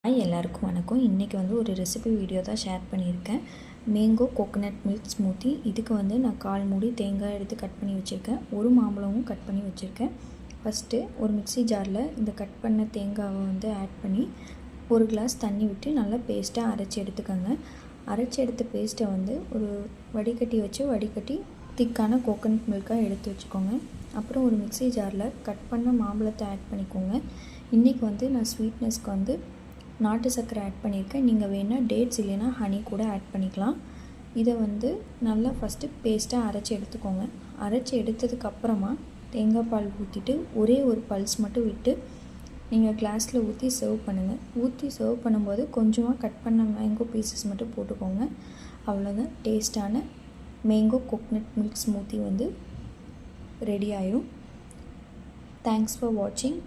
Hi எல்லாருக்கும் வணக்கம். இன்றைக்கி ஒரு ரெசிபி வீடியோ தான் ஷேர் பண்ணியிருக்கேன். Mango coconut milk smoothie. இதுக்கு நான் 1/4 மூடி தேங்காய் எடுத்து கட் பண்ணி வச்சுருக்கேன். ஒரு மாம்பழமும் கட் பண்ணி வச்சுருக்கேன். ஃபஸ்ட்டு ஒரு மிக்ஸி ஜாரில் இந்த கட் பண்ண தேங்காவை ஆட் பண்ணி 1 கிளாஸ் தண்ணி விட்டு நல்லா பேஸ்ட்டாக அரைச்சி எடுத்துக்கோங்க. அரைச்சி எடுத்த பேஸ்ட்டை ஒரு வடிகட்டி வச்சு வடிகட்டி திக்கான கோகோனட் மில்காக எடுத்து வச்சுக்கோங்க. அப்புறம் ஒரு மிக்ஸி ஜாரில் கட் பண்ண மாம்பழத்தை ஆட் பண்ணிக்கோங்க. இன்றைக்கி நான் ஸ்வீட்னஸ்க்கு நாட்டு சர்க்கரை ஆட் பண்ணியிருக்கேன். நீங்கள் வேணால் டேட்ஸ் இல்லைன்னா ஹனி கூட ஆட் பண்ணிக்கலாம். இதை நல்லா ஃபஸ்ட்டு பேஸ்ட்டாக அரைச்சி எடுத்துக்கோங்க. அரைச்சி எடுத்ததுக்கப்புறமா தேங்காய் பால் ஊற்றிட்டு ஒரே ஒரு பல்ஸ் மட்டும் விட்டு நீங்கள் கிளாஸில் ஊற்றி சர்வ் பண்ணுங்கள். ஊற்றி சர்வ் பண்ணும்போது கொஞ்சமாக கட் பண்ண மேங்கோ பீசஸ் மட்டும் போட்டுக்கோங்க. அவ்வளோதான், டேஸ்ட்டான mango coconut milk smoothie ready ஆயிடும். தேங்க்ஸ் ஃபார் வாட்சிங்.